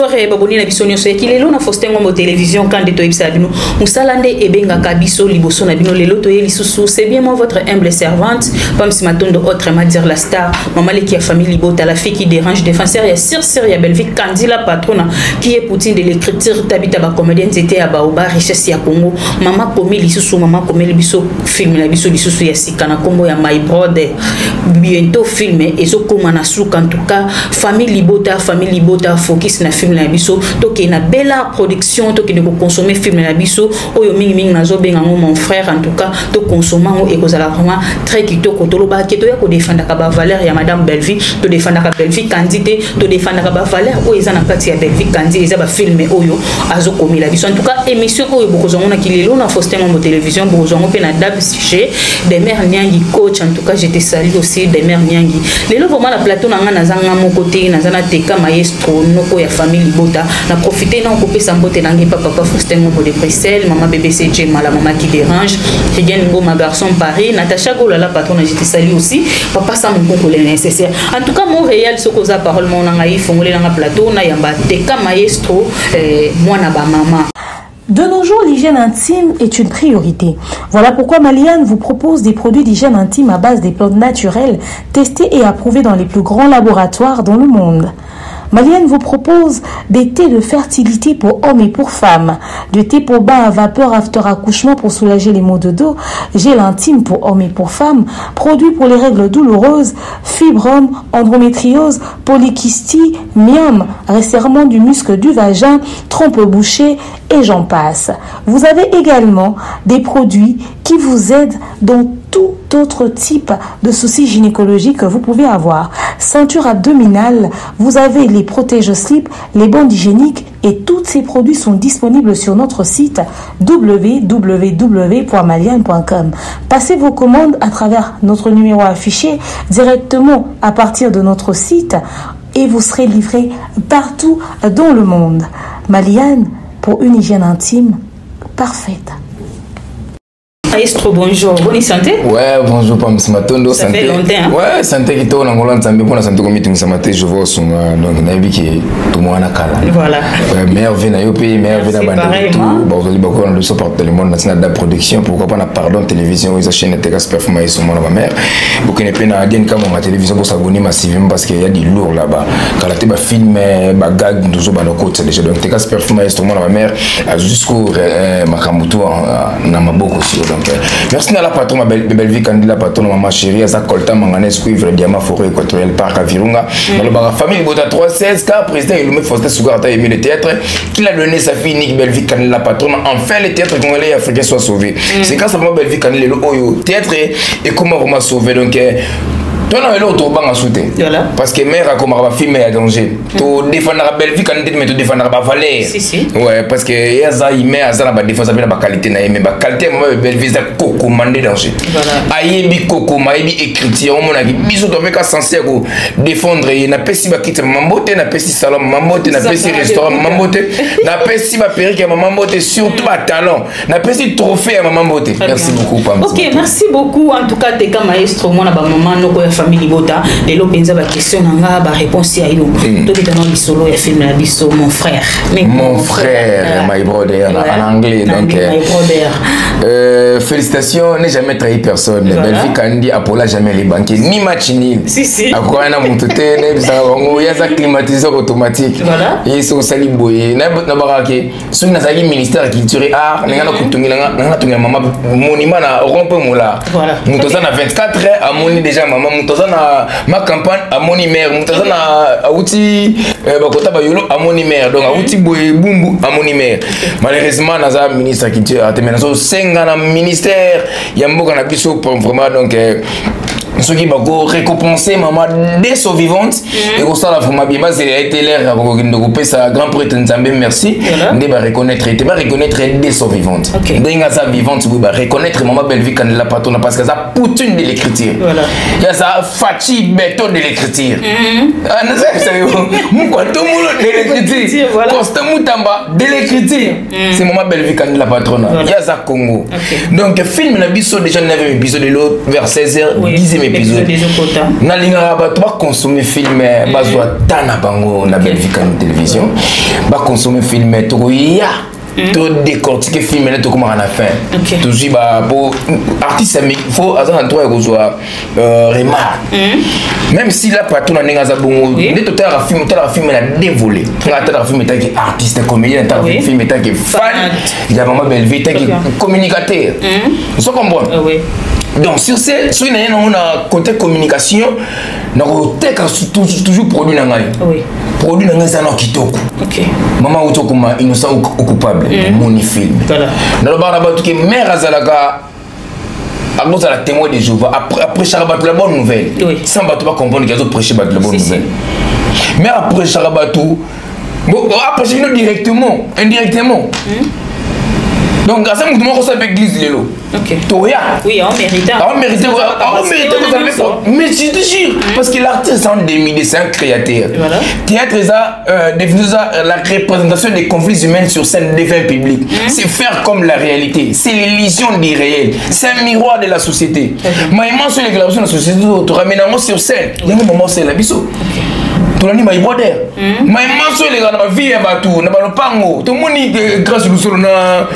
bonsoir et baboni na biso nyonso qui lelo na Faustin Ngombo télévision quand de toyebisa bino musalande ebenga kabiso liboso na bino lelo toye lisusu c'est bien moi votre humble servante Pam Simatondo autrement dire la star maman qui a famille Libota la fille qui dérange défenseur ya Sir ya Belvique Candila patrona qui est poutine de l'écriture tabita ba comédienne c'était à Baoba richesse ya Congo maman komi lisusu maman komi biso film la biso lisusu ya sikana kombo ya My Brother bientôt filmé et so comme na souka en tout cas famille Libota focus na film la biso to ke na bella production to ke de consommer film la biso oyo mingi na zo benga mon frère en tout cas to consommer et kozala vraiment très kitoko to loba ke to ya ko défendre ka ba valeur ya madame Belvique to défendre ka Belvique Candité to défendre ka ba valeur o eza na kati ya Belvique Candité eza ba film oyo azo komi la biso en tout cas émission oyo bokozongo na kilelo na Faustin Ngombo télévision bokozongo pe na dab sujet des mères Nyangi coach en tout cas je te salue aussi des mères Nyangi lelo vraiment la plateau na nga na zanga mon côté na zana teka maestro noko ya famille Libota na profiter na couper sa mbote na ngepa papa Faustin Ngombo de Bruxelles maman BBC Jema la maman qui dérange Figen Ngo ma garçon Paris Natacha Gola la patronne je te salue aussi papa ça mon concours nécessaire en tout cas Montréal ce cause parole mon ngai fongolé na plateau na yamba teka maestro moi na ba maman. De nos jours, l'hygiène intime est une priorité. Voilà pourquoi Maliane vous propose des produits d'hygiène intime à base des plantes naturelles testés et approuvés dans les plus grands laboratoires dans le monde. Maliane vous propose des thés de fertilité pour hommes et pour femmes, du thé pour bain à vapeur after accouchement pour soulager les maux de dos, gel intime pour hommes et pour femmes, produits pour les règles douloureuses, fibrome, endométriose, polykystie, myome, resserrement du muscle du vagin, trompe bouchée et j'en passe. Vous avez également des produits qui vous aident dans tout autre type de soucis gynécologiques que vous pouvez avoir. Ceinture abdominale, vous avez les protège-slip, les bandes hygiéniques et tous ces produits sont disponibles sur notre site www.maliane.com. Passez vos commandes à travers notre numéro affiché directement à partir de notre site et vous serez livré partout dans le monde. Maliane, pour une hygiène intime parfaite. Maestro, bonjour, bonne santé. Ouais, bonjour, Pam Simatondo. Ça fait longtemps. Hein? Ouais, santé qui tourne en Hollande, santé pour la santé comme tu me je vois son donc nabi qui tout le monde a kala. Voilà. Meilleur vie na yopi, meilleur vie na bande tout. Bon, aujourd'hui beaucoup on le support le monde national de la production. Pourquoi pas na pardon télévision ils achètent des performances sur mon mère. Beaucoup ne peine à dire comme ma télévision pour s'abonner massivement parce qu'il y a du lourd là-bas. Quand la télé film ba gag nous au bano côté déjà donc des performances sur mon mère jusqu'au Makamutu na maboko aussi donc merci à la patronne ma Belvique Candila patronne maman chérie ça colta manganèse cuivre diamant forêt équatoriale parc à Virunga dans le bar famille Bota 316 cas président Illume Faustin Sougarta aimé le théâtre qu'il a donné sa fille Nick Belvique Candila patronne enfin le théâtre congolais et africain soit sauvé c'est quand ça va Belvique Candila le oyo théâtre et comment vraiment sauver donc toi non là autour bang à sauter parce que mère a comme ma fille mais à danger to défendre la Belvique Candila mais to défendre la valeur si ouais parce que ya za il met à ça la défense avec la qualité na mais ba qualité moi Belvique ça commandé danger ayebi koko mayebi écriture on a biso to avec censé ko défendre et na pesi ba kite mambote na pesi salon mambote na pesi restaurant mambote na pesi ba perruque mambote surtout ba talent na pesi trophée à mambote merci beaucoup Pam. OK, merci beaucoup en tout cas Teka maestro moi na ba maman noko ya famille Libota les lo penza ba question nga ba réponse ya yo to bitano bisolo ya film la biso mon frère my brother en anglais donc my brother félicitations n'est jamais trahi personne Belvique Candila Apollo jamais les banquiers ni match nul si à quoi on a monté ne ça il y a ça climatiseur automatique et c'est au sali boye na barake sur na sali ministère culture art na ngana kutungira mama monument na rompe mola mutoza na 24 heures à moni déjà maman mutoza na ma campagne à moni mère mutoza na outil bakota ba yolo à moni mère donc outil boye bumbu à moni mère malheureusement na za ministre culture art mais na so senga na ministère ya mboka na biso vraiment donc ceux qui vont récompenser maman des survivantes et pour ça la femme bien c'est a été l'air de couper sa grand prêtre Nzambe merci de va reconnaître des survivantes dinga sa vivante vous va reconnaître maman Belvique Candila patronne parce que ça poutine de l'écriture il y a ça Fachi béton de l'écriture ah non ça savez vous mon quoi tout le monde de l'écriture Constant Mutamba de l'écriture c'est maman Belvique Candila patronne il y a ça Congo donc film na biso déjà 9e épisode de l'autre vers 16h 10e épisode nalinga bato ba consommer film bazwa tana bango na belle vie kanu télévision ba consommer film to ya to décortiquer film là to comment à la fin toujours ba pour artiste il faut azan toi kozwa remarque même si là pas tout na ninga za bongo ne to tara film la dévolé tara film tant que artiste comédien tara film tant que fan il y a vraiment belle vie tant que communicateur vous comprenez oui. Donc sur une côté communication donc toujours produit na ngai oui produit na ngai ça na kitoko OK maman utokuma innocent ou coupable mon film voilà na ba ba que mère azalaka à cause de la témoin de Jéhovah après charabat la bonne nouvelle oui. Sans bateau pas comprendre qu'ils ont prêché la bonne nouvelle mais après charabat bon après directement indirectement donc grâce à moi tout ça avec l'église lélo OK toya oui on mérite mais je te jure parce que l'artiste en 2000 c'est un créateur voilà théâtre ça devenu ça la représentation des conflits humains sur scène devient public c'est faire comme la réalité c'est l'illusion du réel c'est un miroir de la société mais sur les déclarations de la société tu ramènes sur scène il y a un moment c'est la biso tolani ma iboder ma manso le gana ma vie ba tu na ba pango to moni grâce lu solo na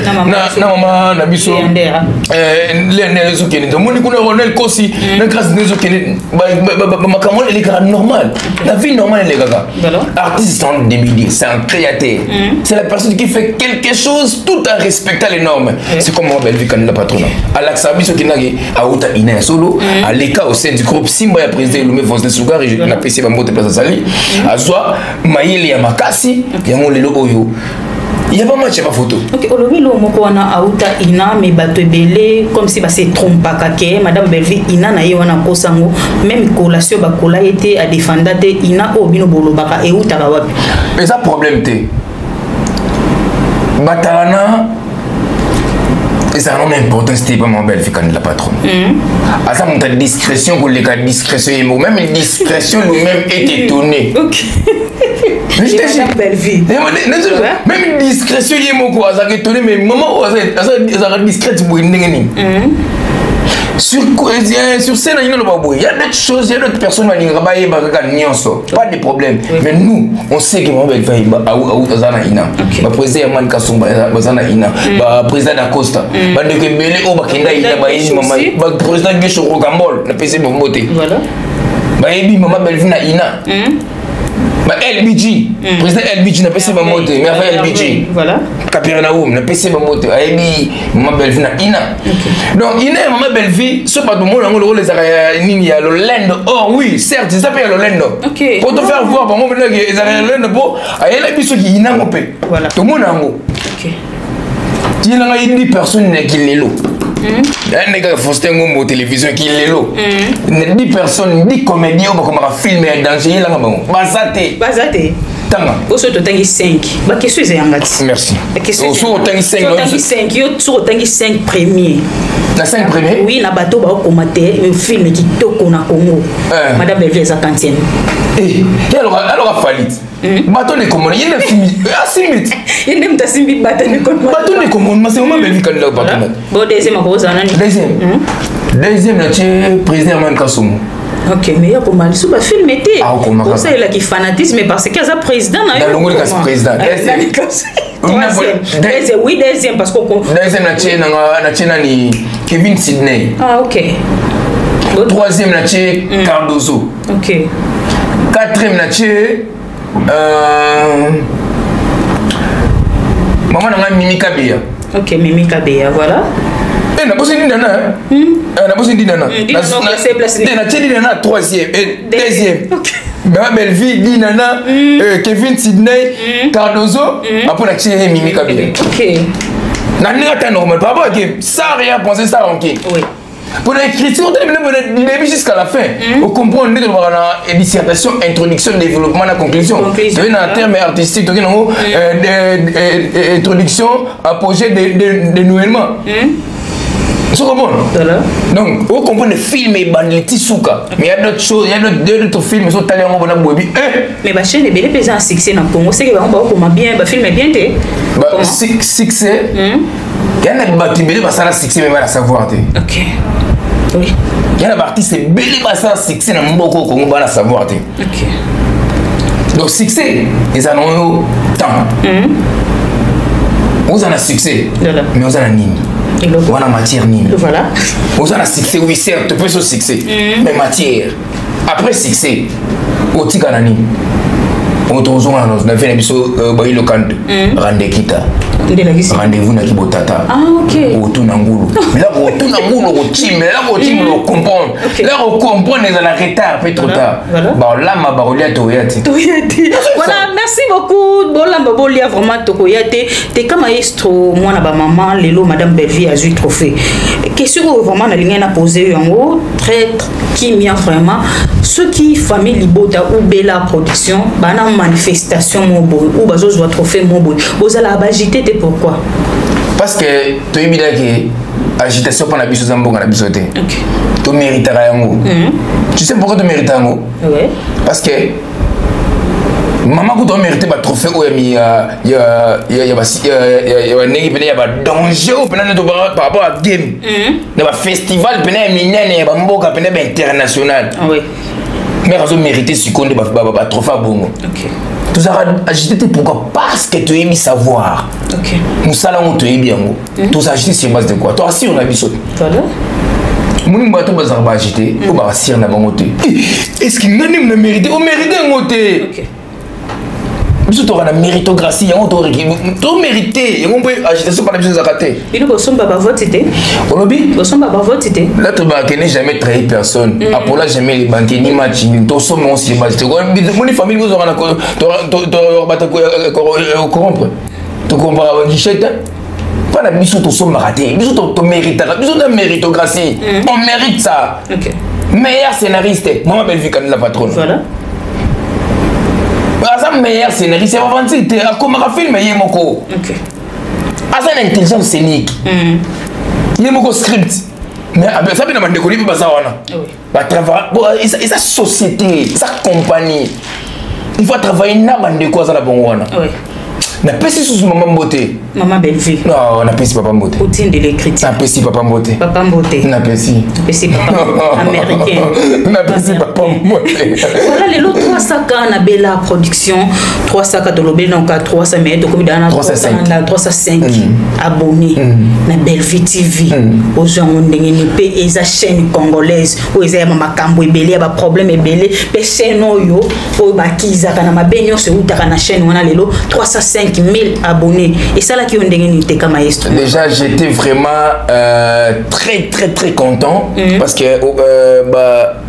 mama na biso le zo kene to moni kuna ronel kosi na grâce ne zo kene ba makamol le gana normal la vie normale les gars artiste en 2010 c'est un créateur c'est la personne qui fait quelque chose tout en respectant les normes c'est comme moi belle vie quand la patronne à l'axa biso kinagi a uta ina solo à l'état au sein du groupe Simba ya président Lumé Fonse Sugar et na PC ba moto place sali azwa mayele ya makasi ya molelo oyo il y a pas match pas photo OK olobi lo moko wana auta ina me bato ebele comme si ba se trompe ka ke madame Belvi ina na ye wana kosango même collation ba kola été à défendre te ina obino bolobaka e uta ka wapi mais ça problème te batalana et ça n'a pas important c'était pas mon belle fille quand la patronne à ça mon discrétion pour les cas discrétion et même une discrétion nous-même est étonné OK mais je te belle vie même une discrétion y est mon quoi ça étonné mais maman ça discrète pour une nini sur scène il y a d'autres choses il y a d'autres personnes qui pas de problème mais nous on sait que mon belle fille azana ina ba président man kasumba bazana ina ba président d'Acosta ba de que belé o ba kenda ina ba ina mama ba président Gesho Rokambol na PC bombote voilà ba ebi mama belle fille na ina bah LBG président LBG n'a pas essayé de monter mais après LBG voilà Capernaum n'a pas essayé de monter Aïbi ma belle vie na Ina donc Ina ma belle vie ce pas tout le monde on le les il y a le land oh oui certes ça s'appelle le land pour te faire voir pour moi maintenant ils ont le land pour aïe la biso qui Ina ngopé voilà tout le monde en haut OK il y a une personne qui l'est là un gars Faustin Ngombo télévision qui est là 10 personnes 10 comédiens on va filmer danger là bazate tanga oso to tangi 5 ba question ezangati merci oso tangi 5 yo so tangi 5 premier na 5 premier oui na bato ba commenter un film qui toko na Congo madame Belvi za kantienne alors falit bato ne komona yene film asimit yene mtasimbi bato ne komona bato ne komona mais c'est vraiment Belvi quand là bato bon deuxième ko za nani deuxième là c'est président Man Kasongo OK mais ya comment sous ba film était pour ça il a qui fanatisme parce que ça président na yo le président deuxième parce que deuxième na tchena ni Kevin Sidney ah OK troisième na tché Cardozo OK quatrième na tché maman na Mimi Kabea OK Mimi Kabea voilà na bosi ndana na bosi ndana na tché ndana troisième et deuxième Baba Belvi Dinana Kevin Sidney Cardozo après la tché Mimi Kabea OK na n'ata normal papa que ça rien penser ça OK oui pour l'écriture du début jusqu'à la fin on comprend de la dissertation introduction développement la conclusion c'est un terme artistique introduction apogée de dénouement donc on comprend le film et banditi souka mais il y a d'autres choses il y a d'autres films sont allés en bonne bobi mais ba chaîne belle pesant succès dans Congo c'est que ba comment bien ba film bien té ba succès il y a des bâtiments ba ça succès mais va savoir té OK Oui. Il y a un artiste belé basa succès na mboko Congo bana savoir te. OK. Donc succès, ils en ont temps. Vous en avez succès. Voilà. Mais vous en avez nini. Vous en avez matière nini. Voilà. Vous en avez succès, oui certes, tu peux sur succès. Mais matière. Après succès, au tikanani. On a fait un épisode le camp rendez-vous na kibotata. Ah ok. Otunangulu. Là otunangulu otim, là otim le comprendre. Là on comprend les en retard peut trop tard. Bah là ma barolia toyati. Toyati. Voilà, merci beaucoup. Bon là barolia vraiment toyati. T'es comme maestro moi na ba maman lelo madame Belvie a eu trophée. Question vraiment na ligne na poser en haut traître qui mien vraiment ceux qui famille libota ou bella production bana manifestation mon boy ou bazo zo trophée mon boy. Vous allez agiter pourquoi? Parce que tu es bien que agitation pour la biso zambonga na biso te. OK. Tu mérites yango. Tu sais pourquoi tu mérites yango? Ouais. Parce que maman quand tu mérites ba trophée ou il y a negi pene ya ba danger ou pene par rapport à game. Na ba festival pene minene ba mboka pene ba international. Ah ouais. Mais raison mériter seconde ba trophée bongo. OK. Tu as agité pourquoi? Parce que tu aimes savoir. OK. Nous salons tu aimes bien. Tu as agité sur base de quoi? Toi si on a biso. Voilà. Mon bateau bazar ba agité, on va assurer na bango te. Est-ce qu'il n'a même mérité? On mérite un côté. OK. Biso tu as la méritocratie, on tu mérité, on peut agiter sur pas la biso zakaté. Il nous sommes pas vote c'était. On lobby? Nous sommes pas vote c'était. Là tu vas qu'elle jamais trahi personne. Après là jamais les banquiers ni match, tu sommes on s'y base. Mon famille vous aura corrompre. Tu comprends la guichette? Pas la biso tu sommes raté. Biso tu mérites. Biso de méritocratie. On mérite ça. OK. Meilleur scénariste, Maman Belvie comme la patronne. Voilà. Asa meilleur scénariste, c'est pas fancy, comme un film yemoko. OK. Asa une intelligence scénique. Yemoko script. Mais ça bien mandé koni pas ça wana. Oui. Ba travail, ça société, ça compagnie. Il faut travailler na mandé quoi ça la bon wana. Oui. Na pesi sous maman beauté. Maman Belvie. Non, na pesi papa beauté. Routine de l'écriture. Na pesi papa beauté. Papa beauté. Na pesi. Pesi papa américain. Na pesi papa beauté. Voilà les lots 300 na bella production, 300 de l'obé donc 300 mais de combien d'années 305 abonnés na Belvie TV. Aux gens on ndenge pe eza chaîne congolaise où eza makambo ebele ba problème ebele pe chaîne oyo o ba kiza kana mabenyo se utaka na chaîne wana lelo 305 000 abonnés et ça là qui ont ndenge comme maestro. Déjà j'étais vraiment très content parce que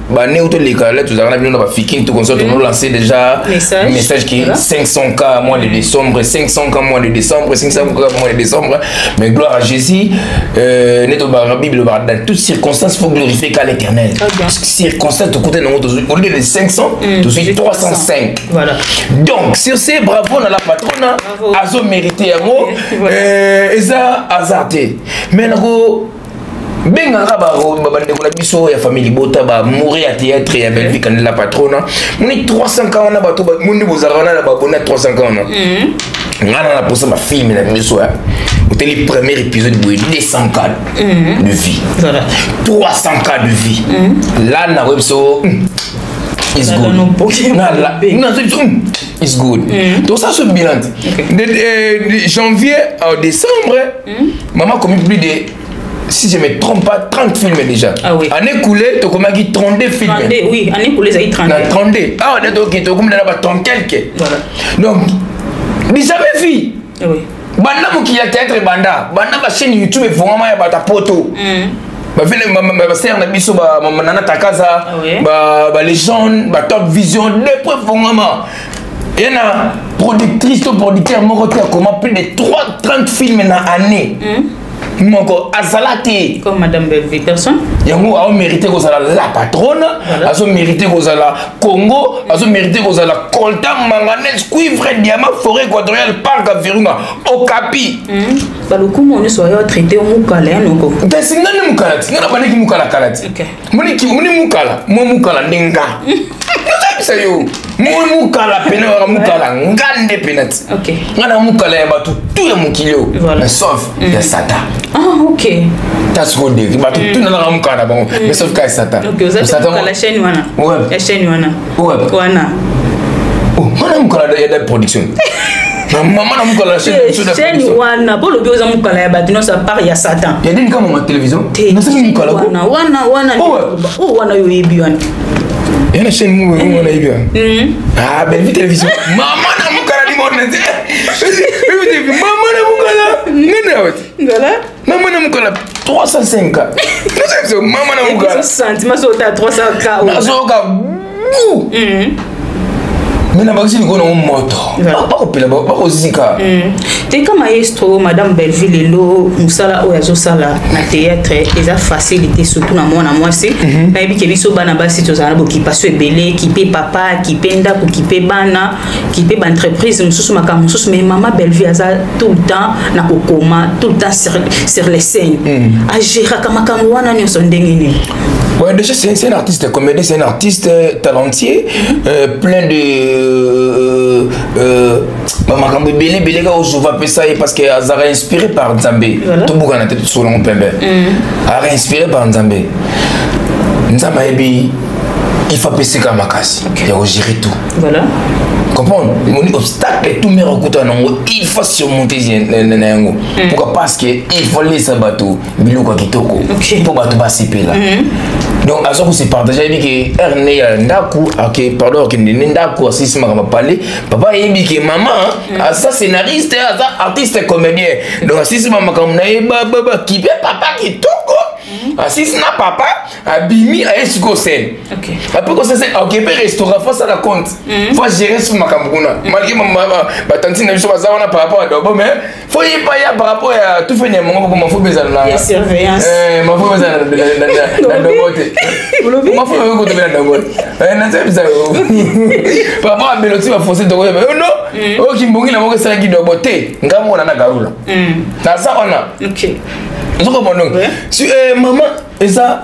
bah né auto les là tout ça on a fini tout comme ça on a lancé déjà message qui 500K mois de décembre 500K mois de décembre 500K mois de décembre mais gloire à Jésus net au la Bible dans toutes circonstances faut glorifier qu'à l'Éternel circonstances de côté au lieu de 500 tout suite 305 voilà donc sur ces bravo dans la patronne azo mérité un mot et ça azarté mais benga babandeko na biso ya famille bota ba mourir à théâtre ya Belvie quand la patronne moni 300 ans na bato moni bozarana na babona 300 ans na ngana na posa ma film na biso ya c'était le premier épisode de 200K de vie voilà 300K de vie là na webso is good is good donc ça se bilan de janvier à décembre maman commis plus de si je ne me trompe pas, 30 films déjà. Ah oui. Année coulée, tu as combien 32 films. 32, oui, année coulée, ça y est 32. 32. Ah, on a donc 30 quelques. Voilà. Donc, déjà, mes filles. Oui. Banda qui a théâtre banda. Banda ma chaîne YouTube est vraiment ta poto. Ma sœur na biso ba nana takaza ba légende ba top vision des preuves vraiment. Il y a productrice ou producteur mon comment plus de 30 films dans année. Moko azalate comme madame Belvie personne yango a mérité ko zala la patronne a mérité ko zala Congo a mérité ko zala coltan manganèse cuivre diamant forêt équatoriale parc à Virunga Okapi ba le coup on soit traité au mukala noko desinga ni mukala ngana bana ki mukala kalati moni mukala mo mukala ndinga ça yo mukala pena mukala ngande penati. OK. Ngana mukala ya batu tout ya mukilio. Mais sauf ya Satan. Ah OK. Tas ko de batu tout na mukala bon. Mais sauf ka Satan. OK, vous avez la chaîne wana. Ouais. La chaîne wana. Ouais. Wana. Oh, mana mukala ya de production. Maman n'a pas la chaîne wana pour le bio za mukala ya batu no ça part ya Satan. Il y a des comme ma télévision. Na ça mukala ko. Wana. Oh wana yo yebi wana. Il y a une chaîne où on a eu. Ah, belle télévision. Maman n'a mukala di monde. Maman n'a mukala. Voilà. Maman n'a mukala 305. Maman n'a mukala. 60, ma so ta 300k. Na so ka. Mais na bagisi ko na moto. Pas ko pela ba ko zika. Te comme maestro madame Belleville lo musala o yazo sala na théâtre eza facilité surtout na mwana mwasi. Na yebi ke biso bana basi tozana boki paso ebele ki pe papa ki pe ndako ki pe bana ki pe ba entreprise mususu makambo mususu mais maman Belleville aza tout le temps na kokoma tout le temps sur les scènes. A gérer kamakambo wana nyonso ndenge nini. Ouais, déjà c'est un artiste comédien, c'est un artiste talentueux, plein de makambo belé ka ozuva pesa parce que azara inspiré par Nzambe. Tout bouga na tête sur long pembe. A inspiré par Nzambe. Nzamba ebi il faut passer comme makasi. Il faut gérer tout. Voilà. Comprendre mon obstacle tout me recoute nango il faut surmonter nango. Pourquoi parce que il faut laisser bateau biluka kitoko pour bateau basiper là. Donc à ce que c'est partagé dit que Erne ndaku OK pardon que ndaku assiste m'a parler papa yebi que maman ça scénariste ça artiste comédien donc assiste mama comme na baba qui papa kitoko assiste na papa abimi a esiko scène. OK. Après que ça c'est OK pe restaurant faut ça la compte. Faut gérer sur makambuna. Malgré maman batanti na biso baza wana par rapport à dobo mais faut y pas ya par rapport à tout finir mon comment faut besoin là. La surveillance. Ma faut besoin dans dobote. Ma faut besoin dans dobote. Na c'est bizarre. Par rapport à Beloti va forcer dobo mais non. O kimbongi na moko sala ki dobote ngamo na garula. Na ça on a. OK. Nous comprenons. Si maman et ça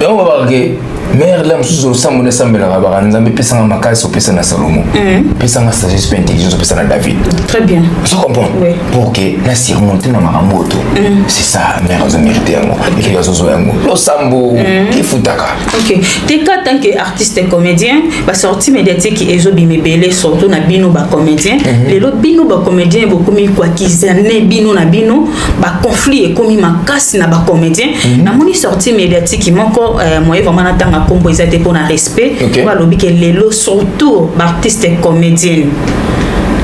on va voir que mère là mususu sambo ne sambela ba nzambe pesa nga makasi pesa na Salomo pesa nga sagesse pe intelligence pesa na David. Très bien. Tu comprends? Pour que la surmonter na maramoto. C'est ça mère a mérité yango et que yazo yango lo sambo qui futaka. OK. T'es tant que artiste et comédien ba sortie médiatique ezo bimebele surtout na bino ba comédien les autres bino ba comédien beaucoup mi quoi kizane bino na bino ba conflit et komi makasi na ba comédien na moni sortie médiatique moko moi vraiment na tanga kombo ezate pour un respect va lobi que lelo surtout artiste et comédienne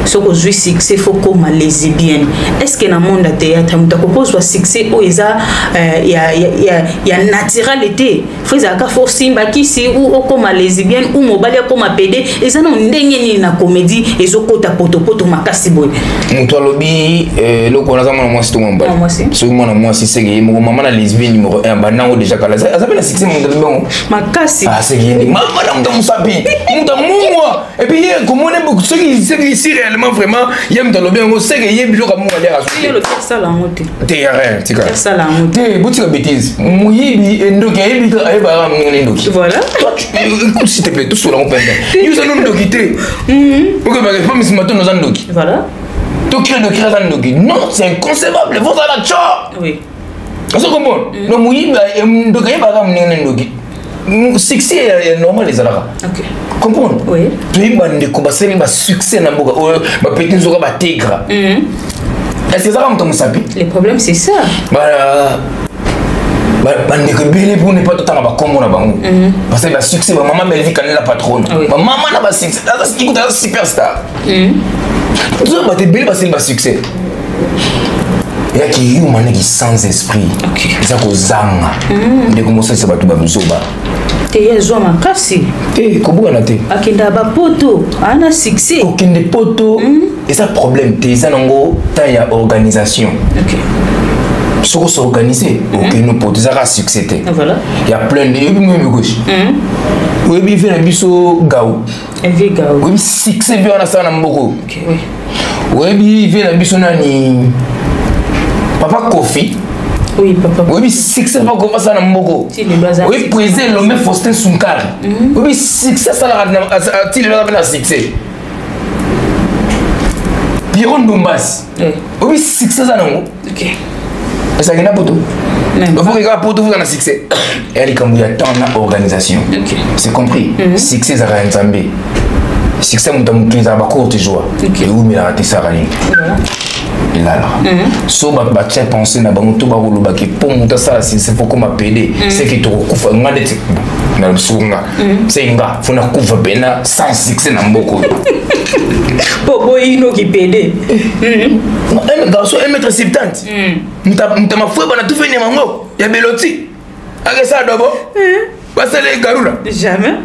ce que je succès faut comme lesbienne est-ce que dans monde théâtre on propose un succès où il y a naturalité faut ça faut simba kisi ou comme lesbienne ou mobile comme PD et ça non ndenge ni na comédie et zo kota poto makasi boy muto lobi le ko na zama moi c'est tout mon bal c'est moi si c'est que mon maman la lesbienne numéro 1 ba nango déjà kala ça s'appelle succès mon bon makasi ah c'est que maman na mta musapi mta mumwa et puis comment on est beaucoup ceux qui ici réellement vraiment il y a dans le bien on sait qu'il y a biloko mo aller à il y a le ça la moté te rien tika ça la moté boutique bêtise muyibi ndoki yebi ay ba ngene ndoki voilà écoute s'il te plaît tout sur la on peine nous allons ndoki te OK bah pas mais ce matin nous allons ndoki voilà to créer ndoki non c'est inconcevable vous à la cha oui ça comprend no muyibi ndoki ba ngene ndoki succès est normal les alaka. OK. Comprendre? Oui. Tu es bandé comme ça mais succès na boka ba petit nzoka ba tegra. Est-ce que ça va me sapi? Le problème c'est ça. Bandé que belé pour ne pas tout temps ba kombo na bango. Parce que ba succès ba maman Melvie kan la patronne. Ba maman na ba succès, ça c'est qui est superstar. Tu vas te belé parce que ba succès. Il y a qui humain qui sans esprit. Ça ko zanga. De commencer ça ba tout ba musoba. Te yezo makasi. Te kobuka na te. Akenda ba poto, ana succès. Okende poto. Et ça problème te ça nango ta ya organisation. OK. Soko s'organiser, OK nous pour ça succès te. Voilà. Il y a plein de yebi moi gauche. Oui bi fait na biso gaou. Evi gaou. Oui succès bi on a ça na mboko. OK oui. Oui bi fait na biso nani Papa Kofi. Oui, papa. Oui, succès pas comme ça na mboko. Oui, président l'homme Faustin Sunkari. Oui, succès ça la na succès. Piron Bombas. Oui, succès ça non. OK. Ça gagne pas tout. Il faut que pour tout vous na succès. Elle comme il y a tant d'organisation. OK. C'est compris. Succès ça gagne Zambé. Succès mon tam qui ça va courte joie. Et où mais la ça gagne. Voilà. So ba tche penser na bango to ba ko lobaki pour monter ça c'est faut comme PD c'est que to kufa ngade na sunga c'est nga fona kufa bena sans succès na mboko Bobo ino ki PD un garçon 1m70 mta mafwe bana tout venir mango ya beloti avec ça dobo passer les garula jamais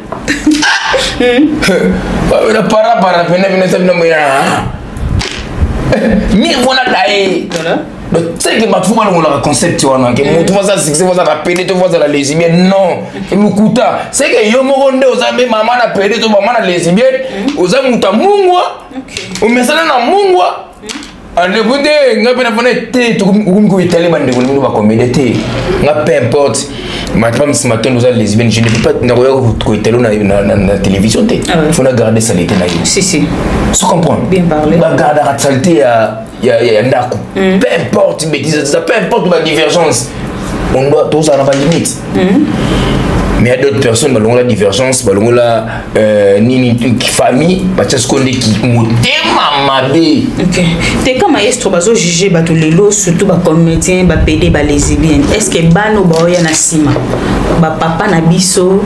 la para pena ça no moya mi vona dae donc c'est que ma fuma le concept tu vois que mon tout ça c'est ça la pédé tu vois ça la lesbienne non lukuta c'est que yo mo nde ozambe mama na pédé to mama na lesbienne ozamuta mungwa o mesana na mungwa ande bunde ngape na fona te to ko itali bande ko ba comédie te nga peu importe ma femme ce matin nous a lesbienne je ne peux pas na ko itali na télévision te faut garder ça l'été na yo si tu comprends bien parler ba garder la saleté ya ndako peu importe bêtise ça peu importe ma divergence on doit tous avoir la limite mais il y a d'autres personnes qui ont la divergence qui ont la famille qui ont ok t'es comme maestro bazo juger bato lelo surtout ba comédien ba PD ba lesbienne est-ce que bano ba oya na sima ba papa na biso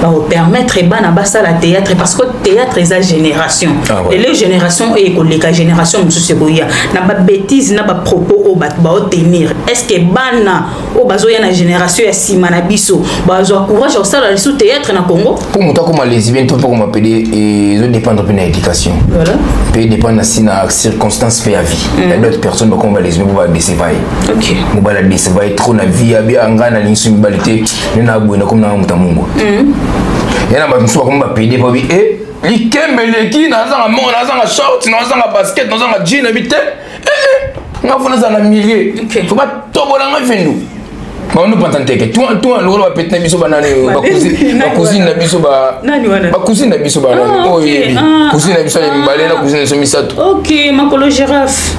va permettre bana basa la théâtre parce que théâtre est la génération et les générations et la génération monsieur boya na ba bêtise na ba propos au ba tenir est-ce que bana o bazo ya na génération ya sima na biso bazo courage au ça sous théâtre na Congo pour monter comme lesbienne tout comme appeler et ils dépendent de l'éducation voilà peut dépendre de circonstances fait à vie il y a d'autres personnes comme lesbienne pour décevoir ok mo ba la décevoir trop na vie ya bien ngana linsu mbalité na bwena comme na mutamungu yana ba msuba comme ba PD ba bi likembe leki na zanga mo na zanga short na zanga basket na zanga jean habité nga fona za na milieu faut pas tobola nga vendu ba no pantanteke toi lo ba petna biso banane ba cousine na biso ba nani wana ba cousine na biso ba nani oh yebi cousine na biso ni mbale na cousine so misato OK makolo girafe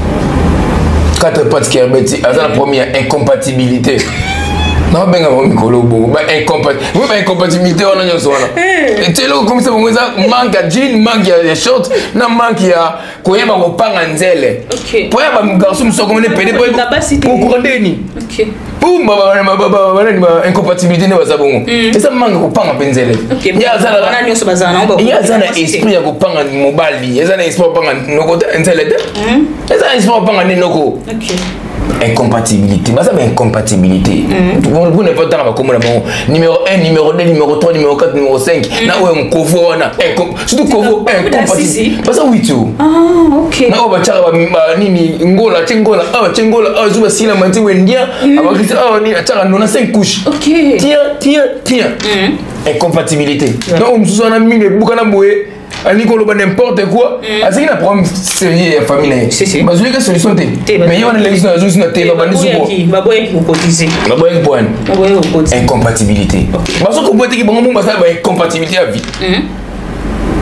4 pattes qui abeti azana première incompatibilité non benga mikolo bo ba incompatibilité on a nyonso wana et là comme ça bon ça manque à jean manque à short na manque à koyeba kopanga nzele OK pour ba garçon so comme ne pede pour kokurandeni OK pour ba incompatibilité ne baza bongo et ça manque kopanga penzele ya zana wana nyonso bazana on ba ya zana esprit ya kopanga mobali ya zana esprit kopanga noko nzele de ya zana esprit kopanga ni noko OK incompatibilité bah ça mais incompatibilité vous n'êtes pas dans comme numéro 1 numéro 2 numéro 3 numéro 4 numéro 5 na ouais covo wana surtout covo incompatibilité bah ça oui tout OK na ba chara ba nini ngola chengola zuba sila manti wendia abakisa ni chara nona 5 couches OK tiens incompatibilité donc on se na mine bukana boye ani ko loba n'importe quoi asiki na problème sérieux ya famille ba zuika solution te mais yo na l'élection ya zuika te ba bandi suko ba boye ko cotiser ba boye point incompatibilité ba so ko bote ki bongo ba sa ba incompatibilité à vie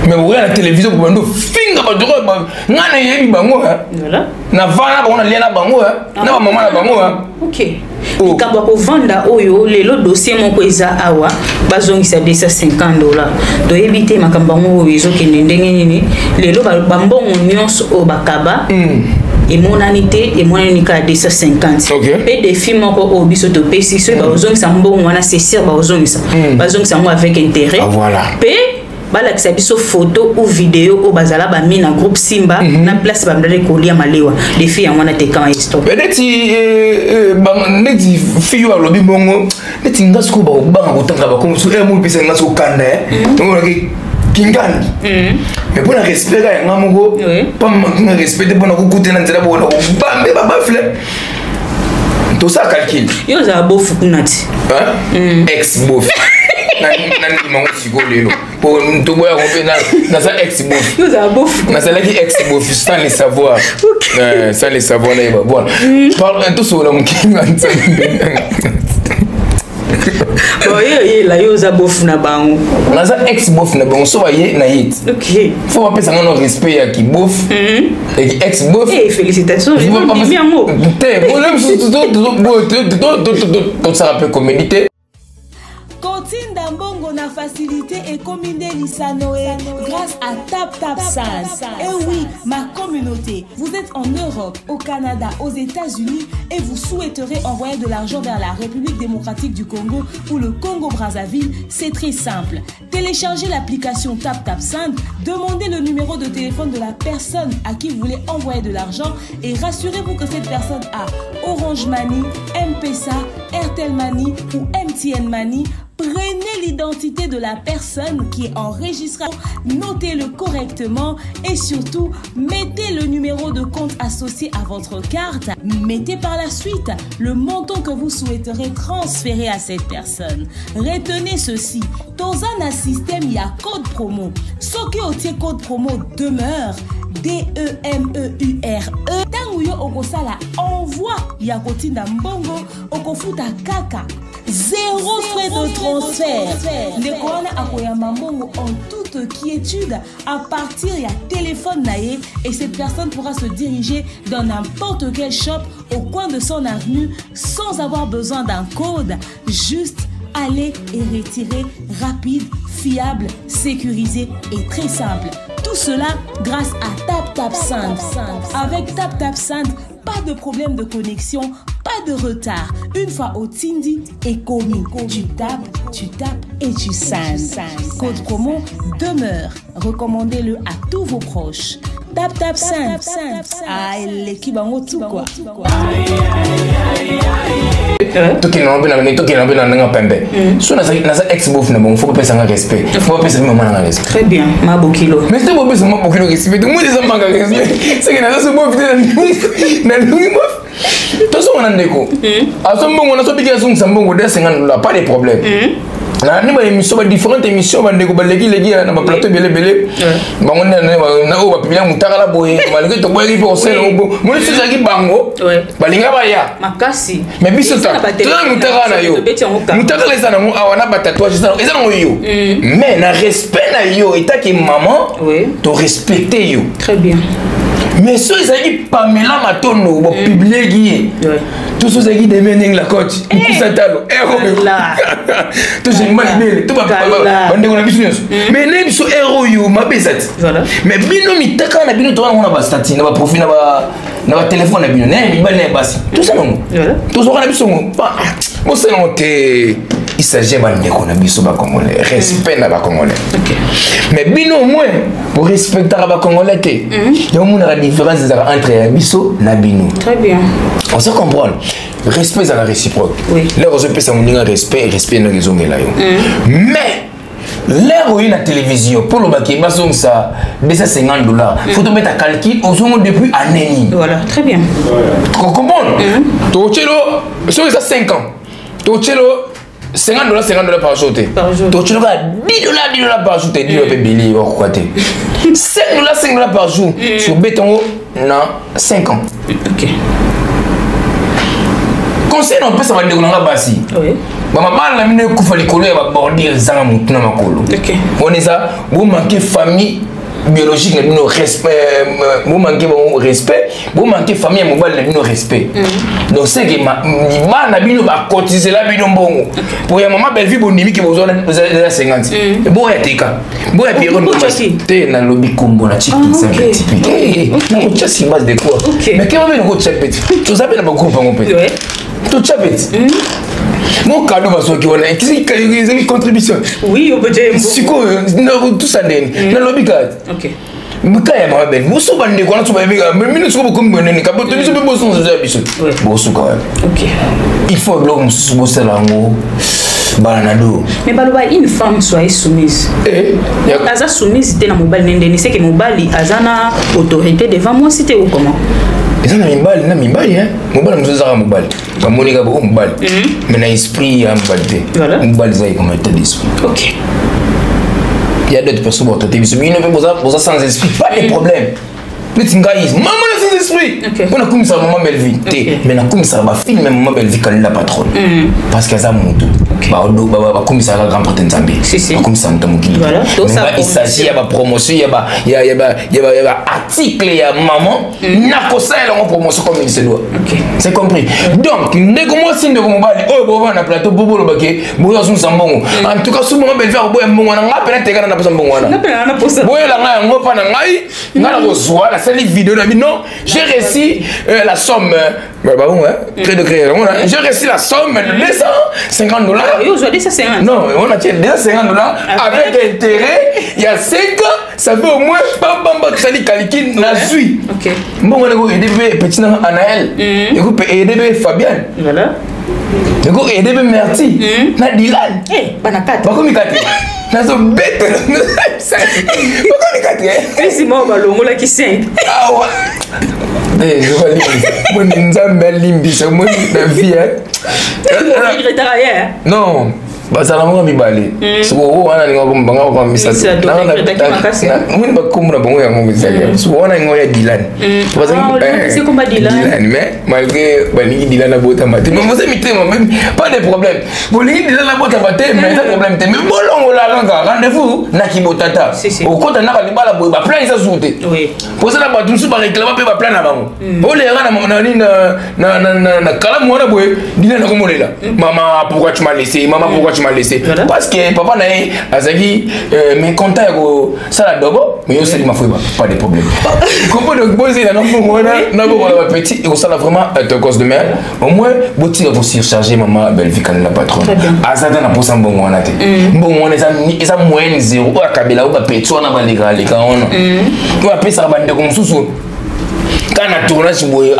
mais vous regardez la télévision pour bando finga ba doro ba ngana yebi bango voilà na vana ba on lien na bango na ba maman na bango OK likambo ko vanda oyo lelo dossier moko eza awa bazongisa $250 to ebite makambo ngo oyo kende ndenge nini lelo ba mbongo nyonso o bakaba emonani te emonani ka $250 pe défi moko o biso to pesi so ba ozongisa mbongo wana c'est sûr ba ozongisa ngo avec intérêt voilà pe balakisa biso photo ou vidéo o bazala ba mina groupe Simba na place ba ndale kolia malewa défi ya mwana te kan histoire neti neti fiyo alobi bongo neti ngasko ba banga kotanga ba comme so mo pesa ngasko kanda donc kingani mais pour la respect ya ngamoko pas manquer respect pour na kukuta na nzela bona bambe ba bafle tout ça calcul yo za bofu kunati ex bof nandimango siko lelo po toboya kompe naza ex-bof nazalaki ex-bof sans le savoir sans le savoir nayeba bona tosobola mokinga la yoza bof na bango naza ex-bof na bango so baye na ye ti faut bapesa ngo respect ya kibof ex-bof félicitations tosala mpe comédité Kotinda Mbongo na facilité et commandé Lissanoé grâce à TapTapSend. Et oui, ma communauté, vous êtes en Europe, au Canada, aux États-Unis et vous souhaiterez envoyer de l'argent vers la République démocratique du Congo ou le Congo-Brazzaville, c'est très simple. Téléchargez l'application TapTapSend, demandez le numéro de téléphone de la personne à qui vous voulez envoyer de l'argent et rassurez-vous que cette personne a Orange Money, M-Pesa, Airtel Money ou MTN Money. Prenez l'identité de la personne qui est enregistrée, notez-le correctement et surtout, mettez le numéro de compte associé à votre carte. Mettez par la suite le montant que vous souhaiterez transférer à cette personne. Retenez ceci, dans un système, il y a code promo. Ce qui est code promo demeure. DEMEURE. Tanguyo okosala envoi ya Kotinda Mbongo okofuta kaka 0 frais de transfert. Ndekona akoyamba Mbongo en toute quiétude à partir ya téléphone naé et cette personne pourra se diriger dans n'importe quel shop au coin de son avenue sans avoir besoin d'un code, juste aller et retirer rapide, fiable, sécurisé et très simple. Tout cela grâce à TapTapSend. Avec TapTapSend, pas de problème de connexion, pas de retard. Une fois au Tindi et commis, tu tapes et tu sends. Code promo demeure. Recommandez-le à tous vos proches. TapTapSend. Ah, l'équipe en haut tout quoi. Toki na nga pembe. So na ex-bof na bon, faut pas penser respect. Faut pas penser maman na respect. Très bien, ma bokilo. Mais c'est pas penser ma bokilo respect. Tout le monde est manque respect. C'est que na so bof na lui bof. Tout ça on a ndeko. A so mbongo na so biki aso mbongo de 50 $, pas de problème. Na ni ba émission ba différentes émissions ba ndeko ba legi na ba plateau belé bango na o ba pibila mutaka la boye malgré to boye ko sel o mo ni sisa ki bango balinga ba ya makasi mais biso ta mutaka na yo mutaka les ana mo awana ba tatouage ça ils ont yo mais na respect na yo et ta ki maman to respecter yo très bien. Mais si ils ont Pamela Matono, vous publiez qui tout ce qui demande la coach, tout ça talo, tout ce qui m'a dit, tout va on a business. Mais même sur héros you ma besat. Mais bino mi taka na bino to on a ba stati na ba profit na ba téléphone na bino, né mi ba né basi. Tout ça non. Tout ça on a biso pas. Mo c'est non te il s'agit de qu'on a biso ba congolais, respect na ba congolais. Mais bino au moins pour respecter ba congolais te. Il y a une différence entre biso na bino. Très bien. On se comprend. Respect à la réciproque. Oui. Là on se peut ça mon respect na raison là yo. Mais l'heure la télévision pour le baquet basson ça $250 faut te mettre à calcul au son depuis année. Voilà, très bien. Tu comprends? Tochelo sur ça 5 ans. Tochelo $50 par jour. Tochelo $10 par jour, te dit le billet quoi te. $5 par jour sur béton non 5 ans. OK. Conseil on peut savoir de nga basi. Oui. Ba mama la mine ku fali kolo ya ba bordir zanga mutuna makolo. OK. On est ça, vous manquez famille biologique na bino respect, vous manquez bon respect, vous manquez famille mobile na bino respect. Donc c'est que ma na bino ba cotiser la bino mbongo. Pour ya mama belle vie bonimi ki besoin de 50. Bon ya tika. Bon ya pire no te na lobby kombo na chicken ça typique. Na ko chasi base de quoi? Mais quand même ko chapet. Tu sais na ba groupe en fait. Tout chapet. Mon cadeau va sortir on a qui contribution. Oui, on peut dire. C'est quoi tout ça dans le lobby card. OK. Mukaya ma belle. Muso bande ko na so ba biga. Mais nous sommes comme bonne ka boto biso be boson za biso. Boso quand même. OK. Il faut bloquer muso boso la ngo. Balanado. Mais baloba une femme soit soumise. Aza soumise te na mobile ndeni c'est que mobile azana autorité devant moi c'était ou comment? eza na mibali na mibali mobali mosusu ezaka mobali bamonika bo mobali mais na esprit ya mobali te mobali eza ekoma état d'esprit. Ok. Il y a d'autres personnes qui ont été biso bino mpe boza sans esprit pas de problème. Neti ngai mama na sans esprit mpona komisaka mama belle vie te mais nakomisaka bafilme mama belle vie kalela patronne parce que aza motu bakomisaka grand prêtre nzambe bakomisaka moto mokili il s'agit ya bapromotion ya baarticle ya maman nakosalela yango promotion comme il se doit. C'est compris. Donc ndeko mwasi ndeko mobali oyo bova na plateau bobolobake boyasunisa mbongo en tout cas su mama belle vie akoboya mbongo wana nga pena tekana na posa mbongo wana boyela ngai yango mpa na ngai nga na kozwa nasali vidéo na bino j'ai reçu la somme près de créer j'ai reçu la somme de $250. Yo je dis ça c'est un. Non, on a tiens $250 avec intérêt il y a 5 ans ça fait au moins bamba sali calcul na zui. OK. Bon on a aider petit Anaël. Écoute aider Fabienne. Voilà. Écoute aider Merci. Na Dylan. Banakata. Bakomi kati. Nazo bête. Bakomi kati. Si moi balongo la qui sait. Ah ouais. Je vois les. Mon nzambe limbisa moi la vie non bazala monga mibale siko wana ninga banga kwa misatu muni bakumura bongo yango misaka siko wana ngo ya Dylan c'est comme Dylan mais malgré balingi Dylan abota maté mais vous aimez même pas de problème bolingi Dylan abota maté mais ça problème te mais bolongo la langa rendez-vous na kibotata au kota na libala boy ba plan isa souté oui pour ça ba tout ba réclamer ba plan na bango o le na kala mwana boy Dylan ko molela maman pourquoi tu m'as laissé maman pourquoi tu m'as laissé parce que papa nae azaki mais content ko ça la dobo mais yo c'est ma foi pas de problème comment donc poser la nombre na bo la petit et ça la vraiment te cause de merde au moins boti va surcharger maman belle vie quand la patronne azata na posa mbongo wana te mbongo wana eza moyenne 0 o akabela o ba petso na ba legale ka ono to apesa ba ndeko mususu kana tournage boye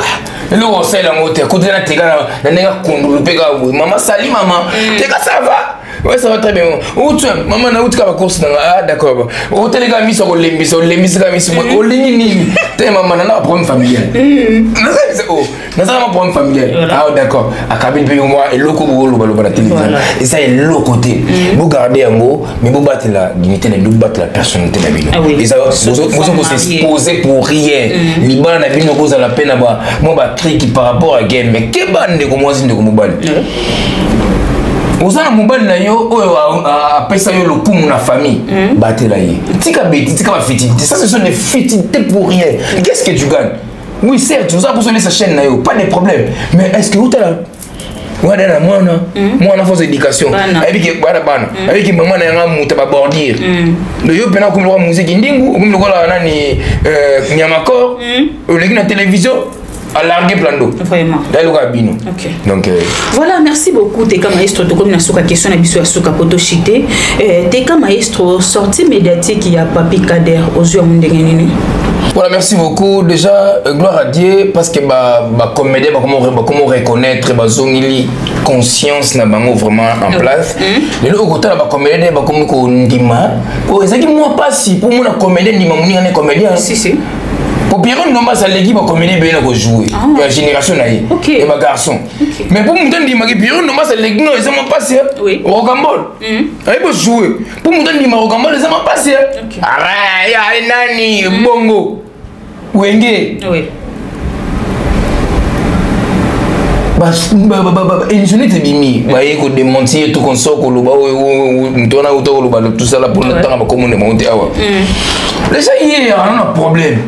le conseil la moto côté na teka na nenga kundulu peka maman sali maman teka ça va ouais ça va très bien ou tu maman na utika ba course ah d'accord o telega miso ko lembisa ka miso o lingi nini te maman na problème familial na ça ma problème familial ah d'accord akabi pe moi et loko bolo balo la télévision et ça est l'autre côté vous gardez un mot mais vous battez la dignité de vous battre la personnalité de la vie et ça vous s'exposer pour rien libana na bino cause la peine ba moi ba qui par rapport à game mais que bande comme moi de mobile osana mobile na yo oyo apesa yo lokumu na famille batela ye tika beti tika ba fétité ça ce sont des fétités pour rien qu'est-ce que tu gagnes oui certes vous avez besoin de sa chaîne na yo pas de problème mais est-ce que vous t'as wana na mwana force éducation avec bana avec maman na nga muta ba bordir do yo pena ko musique ndingu ko lokola nani nyamakor o leki na télévision à larguer plan d'eau. Vraiment. Okay. Donc voilà, merci beaucoup Teka Maestro to comme na soka question na biso ya soka poto chité. Teka Maestro sortie médiatique il y a Papi Kader aux yeux mundengenini. Voilà, merci beaucoup. Déjà gloire à Dieu parce que ba comédie comment reconnaître ba zongili conscience na bango vraiment en place. Les autres côté ba comédie ba comme ko ndima. Oh, ezaki moi pas si pour moi na comédie ndima muni na comédien. Si. Pour Pierre Nomba ça l'équipe va comédie bien à jouer la génération naïe et ma garçon mais pour me donner que Pierre Nomba ça l'équipe non ils sont pas passé au Rocambole il peut jouer pour me donner au Rocambole ils sont pas passé arrête ya nani bongo wenge oui émission était bimi baye ko démentir tout consort ko loba mtona utoko loba tout ça là pour le temps comme on est monté awa les gens hier on a problème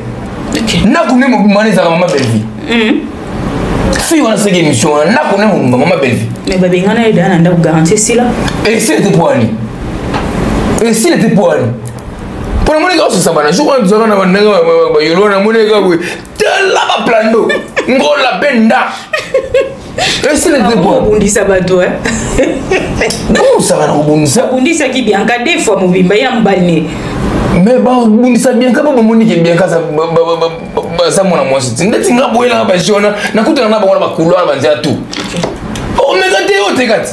na connaît mon maman ça maman belle vie si on a cette émission na connaît mon maman belle vie mais babenga na ida na garantie si là et si était poani et si était poani pour mon gars ça va na je crois que ça va na ba yolo na mon gars oui là ba plando ngola benda et si était poani bundisa bato bon ça va na bundisa bundisa ki bien ka des fois mobimba ya mbalne mais bon bundisa bien ka ba monique bien ka ça mon moi c'est ndeti nga boyela ba jona na kutana na ba couloir ba nzia tout oh mais gade o te gati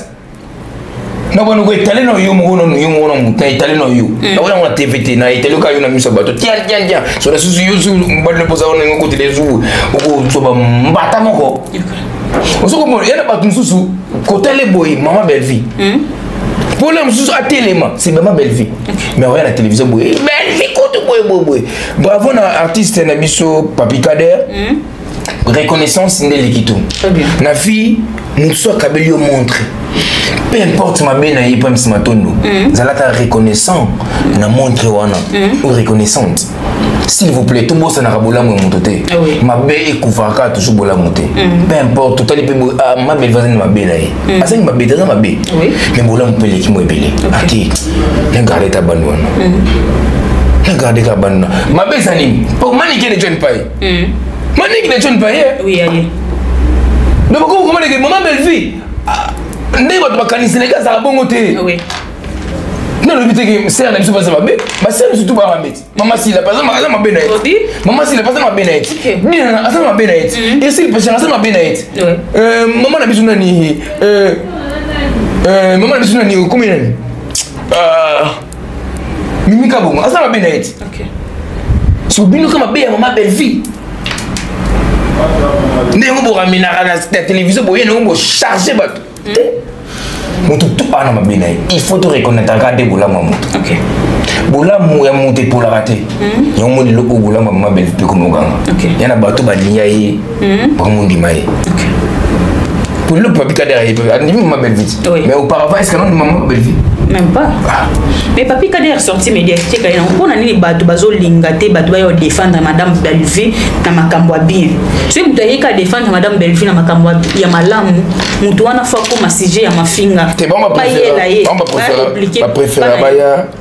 na bwana ko etale no yo mo no muta etale no yo na bwana na TVT na etale ka yo na miso bato tian so la susu yo su mbale poza ona ngo tele zu ko so ba mbata moko osoko mo yana ba tunsusu ko tele boy Maman Belle Vie pour le mususu à téléma c'est Maman Belle Vie mais on regarde la télévision boy Belle Vie ko to boy bravo na artiste na biso Papi Kader reconnaissance ndeli kito na fille muso kabeli yo montre peu importe ma bena yi pam simatondo zalata reconnaissant na montre wana ou reconnaissante s'il vous plaît tout bossa na rabola mo motote ma be ekuvaka toujours bola monter peu importe tout ali pe ma belle voisine ma bena yi aseng ma beta ma be mais bola mo pele ki mo ebele aki regarder ta bande wana regarder ta bande ma be sani pour maniquer les jeunes paille maniquer les jeunes paille oui allez donc comment les Maman Belle Vie ndé bato bakanisi lega za bongo te oui non le but que c'est un super ça ba c'est surtout ba mabeti Maman si la personne ma be na Maman si la personne ma be na ni na asa ma be na et si le personne asa ma be na maman na biso nani maman na biso nani comment nani mimika bongo asa ma be na OK so bino kama be ya Maman Belle Vie ndé ngo bo ramina na télévision bo yeno ngo charger bato tout ana mabena il faut te reconnaître regarder boulamu OK boulamu ya monter pour la rater yo mo le ko boulamu Maman Belle Vie ko nganga yana bato ba liya yi ba mo ndimai OK pour le Papi Kader ni Maman Belle Vie mais auparavant est-ce que non Maman Belle Vie même pas mais Papi Kader sorti médiatique quand on a ni bato bazo lingate bato ba yo défendre Madame Belle Vie na makambo bien tu mutaye ka défendre Madame Belle Vie na makambo ya malamu mutu wana fa ko masije ya mafinga te bon ma préfère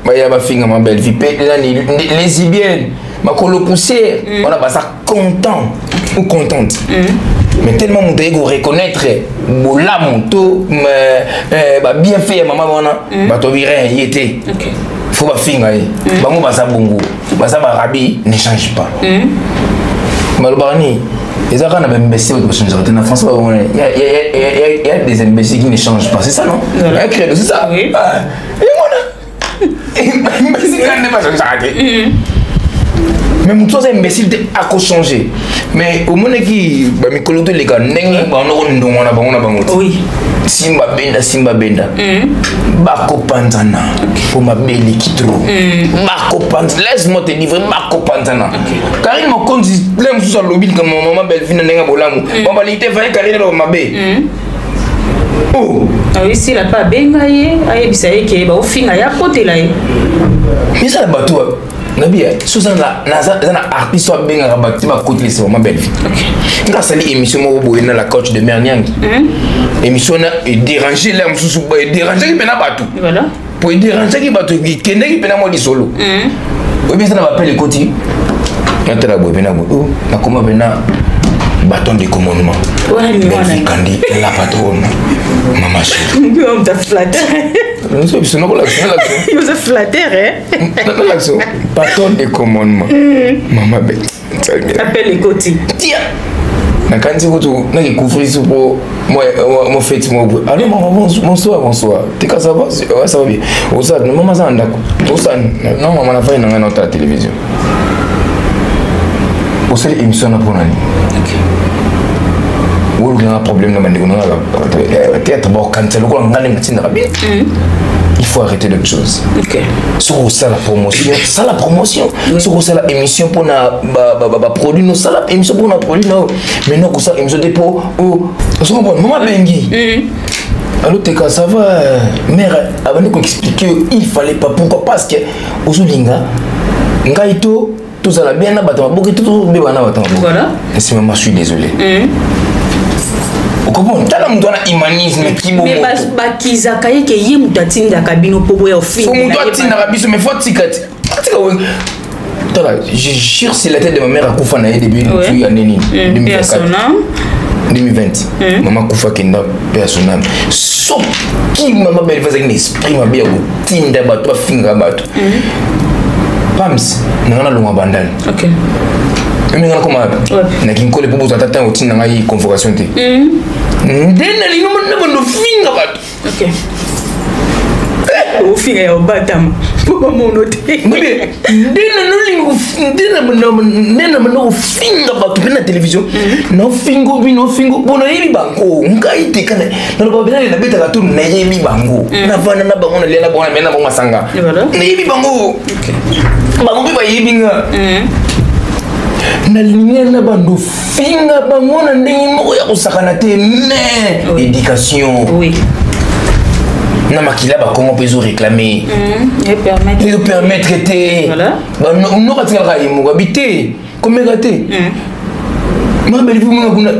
baya ba finga Maman Belle Vie pe les lesbiennes ma colo poussière on a pas ça content ou contente mais tellement mon ego reconnaître bola monto ba bien fait maman wana ba to bien yété faut ba finga bango ba sa bongo ba sa ba rabi ne change pas malbani les arabes n'avaient imbéciles de changer en France il y a des imbéciles qui ne changent pas c'est ça non c'est ça et voilà imbécile qui ne pas changer mais mutu aza imbécile te akochanger mais omonaki bamikolo to eleka ndenge bango ndongo na bango na bango simba benda bakopanzana po mabeli kitro bakopanzana laisse-moi te livrer bakopanzana Karine Mokonzi le mosusu alobi comme Maman Belle Vie na ndenge bolamu babalite faye Karine lo mabe oui si la pas benga ye ayebisa ye ke ba ofinga ya kotela ye mais ça la bato Nabia, Susan na artiste wa benga rabati ba côté c'est Maman Belle Vie. OK. Grâce à l'émission mo boyena la coach de Merniang. Émission na déranger là mususu ba déranger ki pena batu. Voilà. Pour déranger ki batu ki kende ki pena mo di solo. Oui bien ça na appelle côté. Quand la boy pena bo na comment pena bâton de commandement. Ouais, mais Kandi la patronne. Maman chérie. On t'a flatté. Non, c'est non l'action. Il vous a flatté, hein? L'action. Bâton de commandement. Maman Belle. Appelle les côtés. Tiens. Na quand tu na couvrir sur moi mon fête moi. Allô maman bonsoir. T'es ça va? Ouais, ça va bien. Osa maman ça ndako. Osa non maman na fait na notre télévision. Osa émission na pour nani. OK. Il y a un problème dans le théâtre, il faut arrêter d'autres choses. Sur ça la promotion, ça la promotion. Sur ça la émission pour na produit nous, ça la émission pour na produit nous. Mais non que ça émission dépôt oh, on comprend maman bengi. Alors t'es ça va mère avant de expliquer il fallait pas pourquoi parce que ozulinga ngaito tout ça la bien na batama beaucoup tout beba na batama. Voilà. Et c'est maman je suis désolé. Comment tala mtu ana humanisme kibo mais bakizaka yeke ye mtu atinda kabino pobo ya ofini faut mtu atinda kabiso mais faut tikati tala je jure c'est la tête de ma mère a kufa na début depuis année 2020 maman kufa kenda personnel so qui Maman Belle Vie avec esprit ma bien tinda bato finga bato pams na longa bandal. OK. Mais on a comment na kinkole pour vous attendre au tina ngai convocation té ndena li no finga bato. OK. au fil au batam pour mon noter mais dina no finga bato na télévision no fingo bona yebi bango ngai te kana no ba bela na beta ka tourner na yebi bango na vana na bango na lela bona mena bango masanga na yebi bango bango ba yebi nga na ligne na bando finga bango na ndenge moko ya kusakana te mais éducation oui na makila ba comment peut réclamer et permettre te voilà ba no ka tsaka yi mo habiter comme gâté ma belle vie mo kuna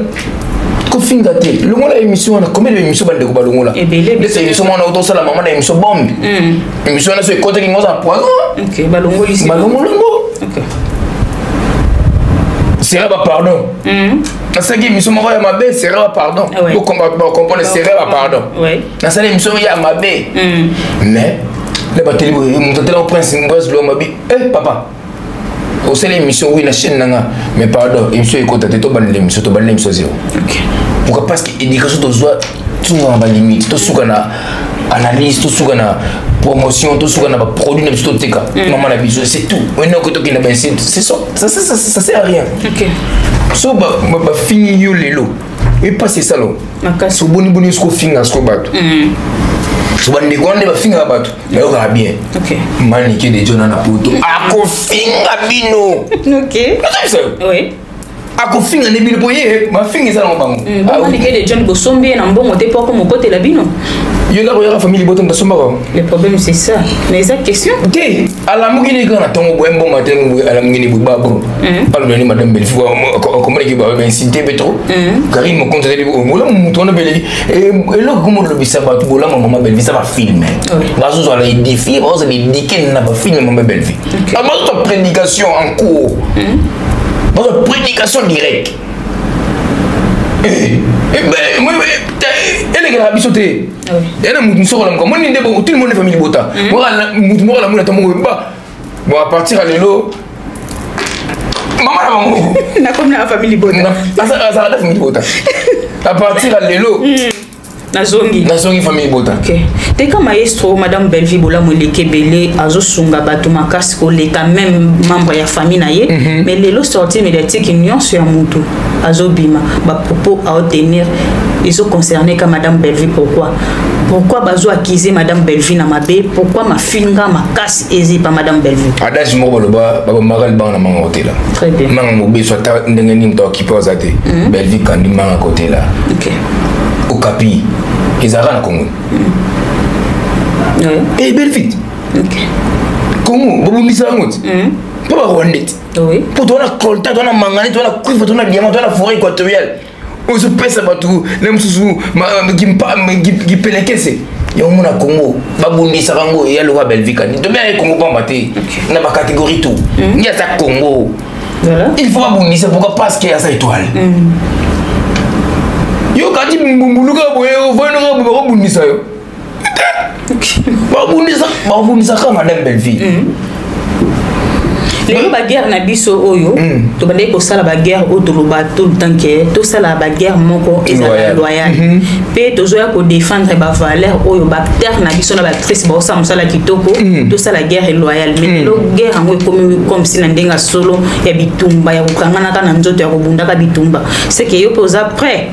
ko finga te le mo la émission na combien d'émissions bande ko balongola et belé cette émission na auto sala maman na émission bombe émission na so côté ki ngoza poison OK balongoli OK c'est là pardon parce que émission mo ya mabe c'est là pardon pour comprendre c'est là pardon oui na ça émission ya mabe mais le bateli mon tata prince ngoz lo mabi papa au sein l'émission oui la chaîne nanga mais pardon émission écoute to ban l'émission zéro OK pourquoi parce que éducation to zoa tout na limite to suka na analyse to suka na promotion to suka na ba produit na biso teka maman na biso c'est tout on a que to kina ba c'est ça sert à rien OK so ba fini yo lelo et pas c'est ça lo so boni sko finga sko bato so bande gonde ba finga bato na yo ka bien OK mani ke de jona na poto ako finga bino OK oui ako finga ne bino boye ma finga ça na bango mani ke de jona bo sombi na mbongo te poko mo côté la bino yo la ko famille boto na somba ko le problème c'est ça mais cette question te ala mugini kana tongo bo embo matengo bo ala mugini bo babro pas le madame belle fois comment que ba ben cité betro Karim mo compte de bo mo la muto na belle et lo como lo bisa ba bo la maman belle ça va filmer ba zo la défi ba zo les diken na ba filmer maman belle vie ama to prédication en cours votre prédication directe ben moi elle est grave sauté elle a mutu soko la ko moni ndebo tout le monde famille bota moi mutu mo la mona tamongo ba bon à partir à lelo maman la maman na comme la famille bota ça la famille bota à partir à lelo nazongi famille bota OK te ka maestro madame Belleville bola moleke belé azo sunga bato makasi ko le quand même membre ya famille na ye mais lelo sortie médiatique union sur mutu azo bima ba propos à obtenir ils ont concerné ka madame Belleville pourquoi bazo accuser madame Belleville na mabe pourquoi ma finga makasi ezi pa madame Belleville adage mo boloba ba magal ba na manga hôtel très bien manga mo be soit ndenge ni mto ki posa te Belleville kandi manga côté là OK au capi ils arrêtent Congo et Belleville OK Congo bobu misangot papa rwandet oui pour toi la colta toi la manganite toi la cuivre toi la diamant toi la forêt équatoriale on se pèse batou même sous qui pelekese yo mona Congo babundisa bango ya le Belleville kandi to bien Congo pas maté na ba catégorie tout il y a ça Congo voilà il faut babundisa pourquoi parce qu'il y a sa étoile yo kati mbuluka boye voyons nga babundisa yo babundisa kama madame Belleville les bagarres na biso oyo to bande ko sala bagarre o to loba tout le temps que to sala bagarre moko ezala loyal pe to zoya ko défendre ba valeur oyo ba terre na biso na ba actrice ba osam sala kitoko to sala guerre loyale mais lo guerre ngo comme si na ndenga solo ya bitumba ya kukangana kana nzoto ya kubunda ka bitumba c'est que yo posa prêt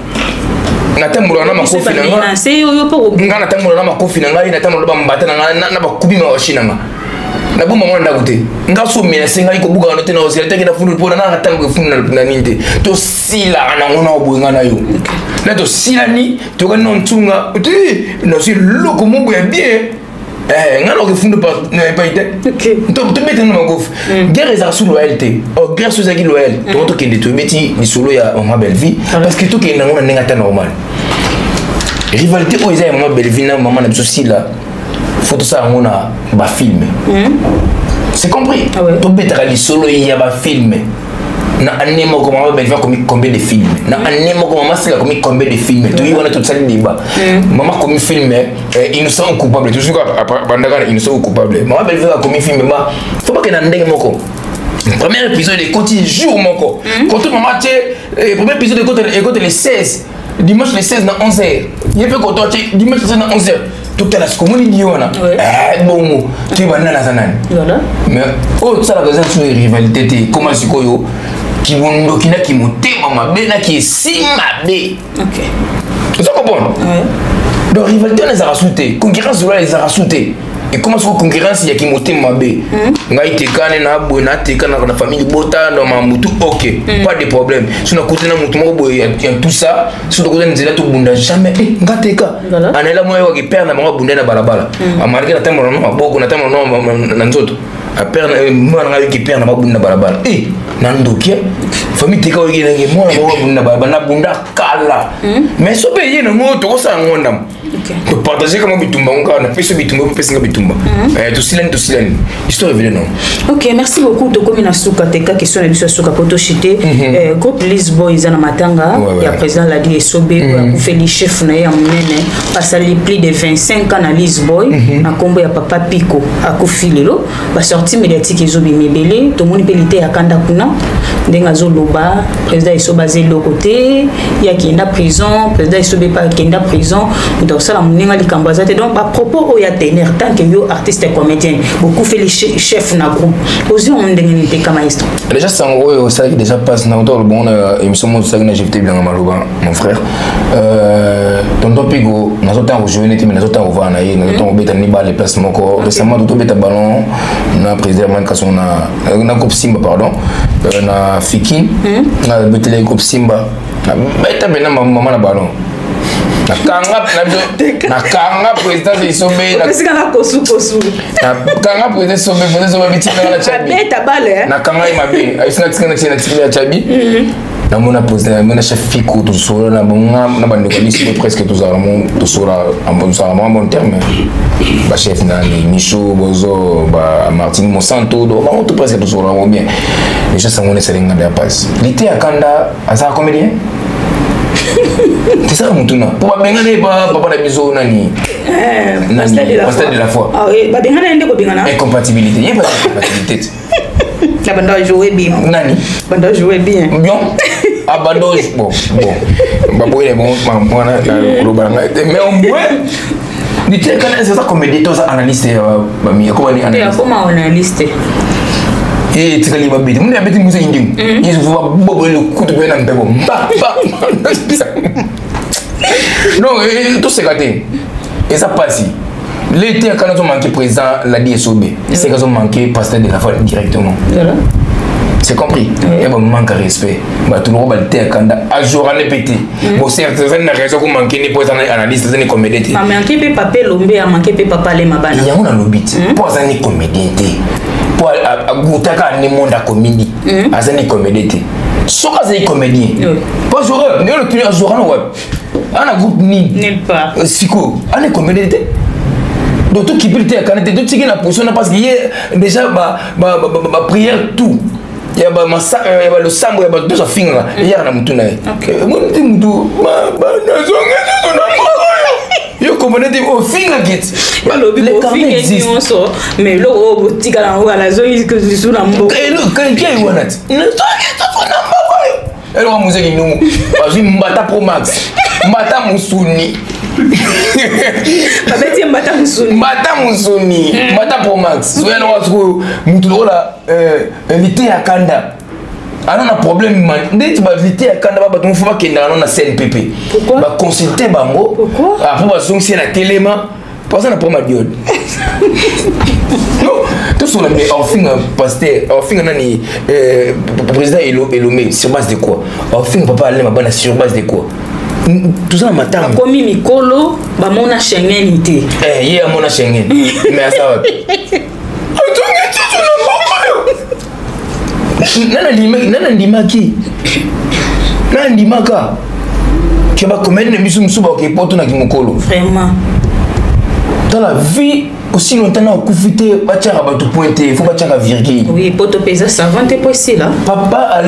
na tambola na makofi na nga c'est yo po nga na tambola na makofi na nga na tambola ba mbata na ba kubi ma washina nga na buma mwana ndakute nga so mena senga iko buga no tena osila teke na fundu pona na tango fundu na ninde to sila na ngona obunga na yo na to sila ni to ka non tunga ti no si loko mungu ya bien ngalo ke fundu pa ite to mete na makofi guerre za sous loyauté guerre sous aki loyal to kende to meti ni solo ya Maman Belleville parce que to ke na ngona nenga ta normal rivalité o isa ya Maman Belleville na maman na biso sila faut ça on a ba film c'est compris to betara li solo ya ba film na anemo comme Maman Belleville comme combien de films na anemo comme Maman Sila comme combien de films to y on a tout ça débat maman comme film innocent ou coupable toujours bandaka innocent ou coupable Maman Belleville comme film ma faut pas que na ndenge moko premier épisode de continue jour moko quand tout maman premier épisode de côté les 16 dimanche le 16 na 11h il fait que toi dimanche le 16 na 11h tout est là ce qu'on dit on a bon tu vas nana zanani voilà mais oh ça la raison sur les rivalités comment c'est quoi yo qui vont qui n'a qui monter maman ben na qui si mabe OK tu comprends donc rivalité les a rassouté concurrence les a rassouté et comment est-ce que concurrence il y a qui monter mabe ngai tekane na bo na tekana na famille bota dans mamutu OK pas de problème si on a côté na mutu mo y a tout ça si on côté nzela to bunda jamais ngateka anela moyo ki père na mo bunda na balabala amarke na tamo no maboko na tamo no na nzoto a père na mwana ngai ki père na bunda balabala na ndokia famille teka oyi na ngi mwana mo bunda balabala na bunda kala mais so be yena mo to ko sa ngondam to partager comment bitumba on na peso bitumba pesinga bitumba to silène histoire est non. OK, merci beaucoup to komina suka teka question na biso suka poto chité groupe Lisboa izana matanga ya président la dit Esobe pour faire chef na ya munene pasali plus de 25 ans na Lisboa na kombo ya papa Pico akufilelo ba sortie médiatique ezobi mebele to moni pelité ya kanda kuna ndenga zoloba président Esoba zelo côté ya kenda prison président Esobe pas kenda prison donc ça la muninga likambazate donc à propos o ya tenir tant que yo artiste comédien beaucoup fait les chefs na groupe aussi on ndengeni te comme maestro déjà c'est en gros ça qui déjà passe dans le bon émission mon ça que j'ai fait bien maloba mon frère tonton Pigo na zotan rejoindre mais na zotan over na ye na zotan obeta ni ba les placements ko récemment tout beta ballon na président mancation na groupe Simba pardon na Fiki na betele groupe Simba na beta bena maman na ballon na kanga président Esobe na sika na kosu na kanga président Esobe bitina na chabi beta bale na kanga imabe ayisina tsina tsina chabi na mona président mona chef Fico tout solo na bonga na bande ko liste presque tous armons tout sora en bon terme ba chef na Micho Bozo ba Martin Monsanto do ba tout presque tout sora bien déjà ça mona selinga de passe l'été à Kanda asa comédien c'est ça mutuna pour bengana ba papa na biso nani pasteur de la foi ah oui ba bengana ndeko bengana incompatibilité y a pas de compatibilité la bande jouer bien nani bande jouer bien abando bon ba boye bon mwana mais au moins ni te kana c'est ça comédie to ça analyste ba mi ko ni analyste comment analyste et tu as dit mon abeti musa inding ils voient bobo le coup de pied dans bebo non tout c'est gâté et ça passe l'été quand ils ont manqué président la DSOB c'est qu'ils ont manqué pasteur de la foi directement c'est compris il y a un manque de respect bah tout le monde était quand à jour à répéter bon certes c'est une raison qu'on manque ni pour analyste c'est une comédie mais manqué pe papa lombe a manqué pe papa les mabana il y a un lobit pour ça une comédie pour agutaka ni monde à comédie azani comédie soka c'est comédien pas joueur ne le plus joueur no web ana groupe ni nulle part siko ana comédie donc tout qui peut être quand tout qui na position parce qu'il y a déjà ba prière tout il y a le sambo il y a deux affaires là il y a na mutuna moi ndi mutu ba yo communauté au finger gate les carnets existent mais le robot tika na la zone que je suis na mbo quelqu'un il wanat ne toi na mbo elle va muser ni nous vas-y mbata pro max mbata musuni babeti mbata musuni mbata pro max so yana wasu mutu lola l'été à Kanda alors un problème dès que l'été à Kanda ba faut pas qu'il na na CNPP pourquoi ba consulter bango pourquoi après ba zongi na téléma parce que na pour ma diode non tout sur la enfin pasteur enfin nani président Elomé sur base de quoi enfin papa aller ma bana sur base de quoi tout ça matin comme mikolo ba mona Schengen ité y a mona Schengen mais ça va nana ndimaki nana ndimaka que va commettre des missions suba qui portent na kimokolo vraiment dans la vie aussi longtemps on couvité bachara batu pointé faut bachara virgule oui poto pesa savante possible là papa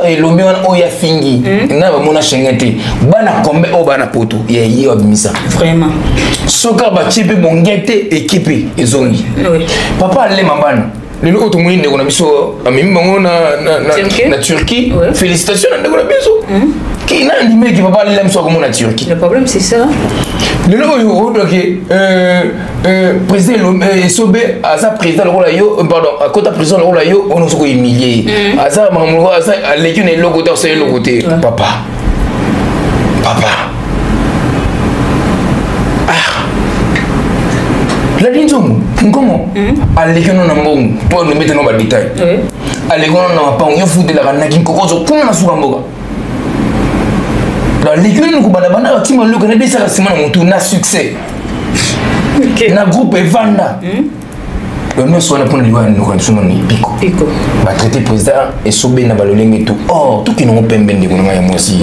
Elomé on ya fingi na ba mona Schengen bana kombe o bana poto ya yi obimisa vraiment soka ba chipe bongete équipe ezongi oui papa ale mabana le autre moyen ndeko na biso amimi bango na Turquie félicitations ndeko na biso qui n'a animé qui va pas l'aime soit comme on a Turquie. Le problème c'est ça. Le logo président Sobé à sa président le rôle pardon à côté président le rôle on nous a humilié à ça maman à ça l'équipe est logo dans c'est le côté papa la ligne comment à l'équipe non ambon pour nous mettre dans le détail à l'équipe non pas on fout de la ranaki koko zo kuna na suka mboga la l'équipe nous kubana team le connaît déjà semaine mon tour na succès na groupe Evanda nous sommes pour nous sommes pico va traiter président et Sobé na balolenge tout tout qui n'ont pas mbende ko na moi aussi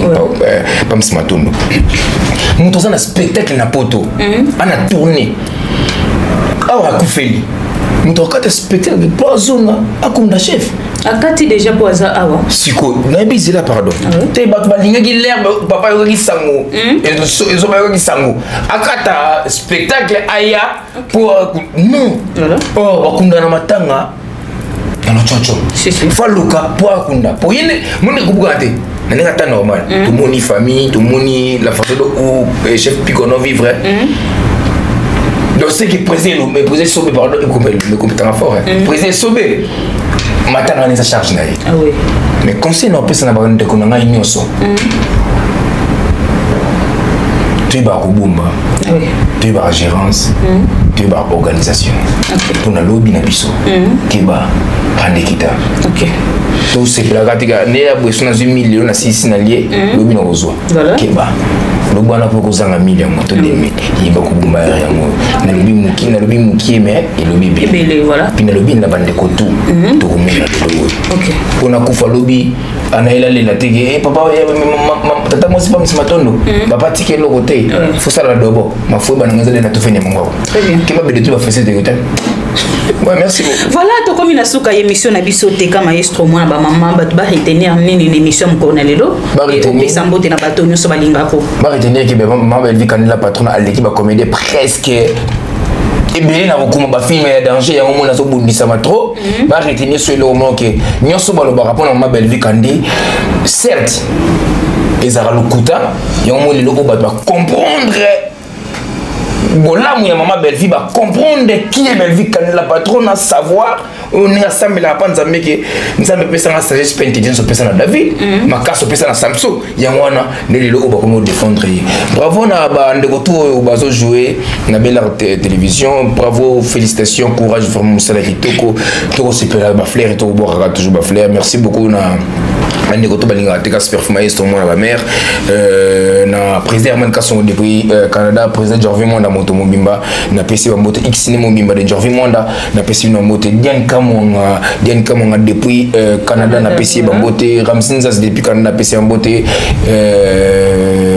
pas msimatondo nous tous un spectacle na poto ana tourner awa kufeli nous tous un spectacle pour zone akonda chef akati déjà pour ça awa siko na bizi là pardon te ba balinga ki l'herbe papa yo ki sango et so ba ki sango akata spectacle aya pour non bakunda na matanga na chocho faluka pour akunda pour yene monde kubugate na ngata normal tout moni famille tout moni la façon où chef Picono vivre donc c'est qui président mais président Sobé pardon me compétent fort président Sobé matanga neza charge na ye oui mais conseil na pesa na ba ndeko na ngai nyonso tu vas au Bumba, tu vas à gérance, tu vas à organisation. Tu as lobby na biso, qui va prendre kita. Tout c'est la gatiga, né a besoin de 1 million na 6 na lié, lobby na ozo. Qui va. Le bon pour cause en million moto de il va kubumba rien mo. Na lobby muki mais et lobby bébé voilà. Puis na lobby na bande ko tout. To komela to. OK. Ona kufa lobby anaila le latege papa tata moi c'est pas msimatondo. Papa tike lo côté. Faut ça la dobo. Ma foi banangaza na to fenya mongo. Très bien. Qui va be de tout va faire de côté. Ouais, merci beaucoup. Voilà, to comme une souka émission na biso te ka maestro moi ba maman ba ba retenir nini l'émission ko na lelo. Ba retenir sambo te na bato nyoso balinga ko. Ba retenir que maman elle vit quand la patronne à l'équipe a comédie presque et bien na beaucoup ba film ya danger ya moment na so bundisa ma trop. Ba retenir sur le moment que nyoso ba lo ba rapport na ma belle vie kandi certes ezara lokuta ya moment le loko ba comprendre Gola mouya maman belle vie va comprendre qui est belle vie quand la patronne a savoir on est ensemble la panza mais que nous avons pensé à sagesse pas intelligence pensé à David ma casse pensé à Samson ya mwana ne le ko ba ko défendre bravo na ba ndeko to o bazo jouer na belle télévision bravo félicitations courage vraiment musala kitoko to se pela ba flair to boira toujours ba flair merci beaucoup na ndeko to balinga teka super maestro moi la mère na président Herman Kasson depuis Canada président Jorvi Monda moto mobimba na pesi moto X ni mobimba de Jorvi Monda na pesi no moto Diane Kamonga depuis Canada na pesi bambote Ramsinzas depuis Canada na pesi bambote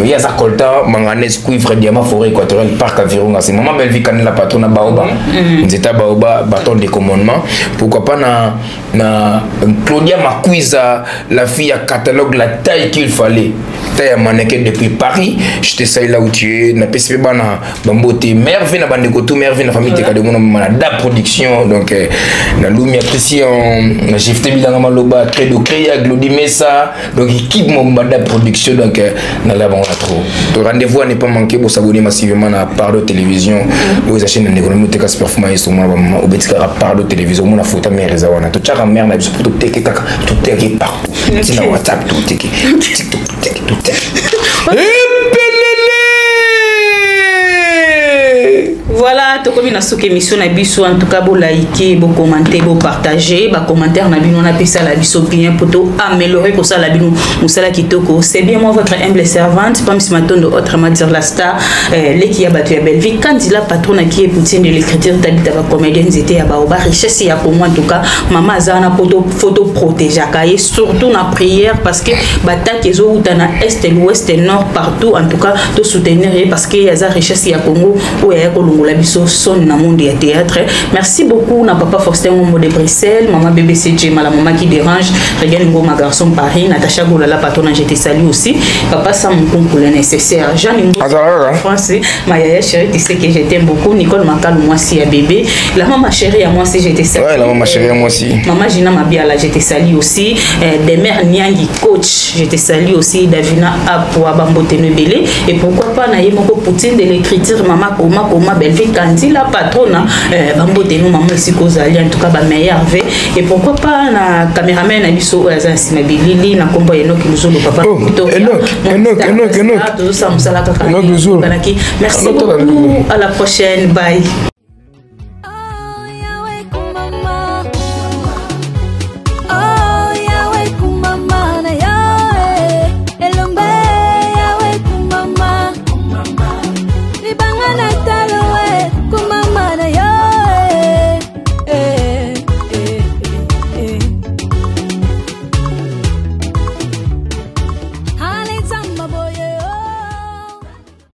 Yaza Colta manganese cuivre diamant forêt équatoriale parc Avironga c'est maman belle vie la patronne Baoba nzeta Baoba bâton de commandement pourquoi pas na Claudia Makuiza la fille à catalogue la taille qu'il fallait taille mannequin depuis Paris je te sais là où tu es na pesi bana bambote merveille na bande ko tout merveille na famille te de mon da production donc na lumi apprécié na jefte bilanga maloba très de créa Glody Messa donc équipe mon da production donc na la bon trop le rendez-vous n'est pas manqué pour s'abonner massivement à Pardo Télévision aux chaînes d'économie te casse performance au moins au betika Pardo Télévision mon photo mère zawana to chaka mère na biso photo teke kaka tout teke partout c'est na WhatsApp tout teke TikTok teke tout teke voilà to comme na souka émission na biso en tout cas bo liker bo commenter bo partager ba commentaire na bino na pesa la biso bien pour to améliorer pour ça la bino musala kitoko c'est bien moi votre humble servante Pam Simatondo autrement dire la star l'équipe a battu belle vie quand il a patronne qui est poutine de l'écriture d'habiter ba comédienne était à ba richesse ya pour moi en tout cas maman azana photo protéger et surtout na prière parce que batak ezo utana est l'ouest nord partout en tout cas de soutenir parce que ya za richesse ya Congo ou ya kolongola biso biso son na monde ya théâtre. Merci beaucoup na papa Faustin Ngombo de Bruxelles, maman BBCG, la maman qui dérange, regarde ma garçon Paris, Natacha Goulala patron, je te salue aussi. Papa Sam pour le nécessaire. Jean Nimbo français, ma yaya chérie, tu sais que je t'aime beaucoup. Nicole Makal, moi aussi à bébé. La maman chérie à moi aussi, je te salue. Ouais, la maman chérie à moi aussi. Maman Gina Mabiala, je te salue aussi. Des mères Nyangi coach, je te salue aussi. Davina Apoua Bambote Nebele. Et pourquoi pas naïe moko Poutine de l'écriture, maman Koma Belville Kandi la patronne. Bambote nous maman ici Kozali en tout cas ba meilleur V. Et pourquoi pas na caméraman na biso Azansi Mabilili na kombo Enoch Luzolo papa. Enoch. Merci beaucoup, à la prochaine, bye.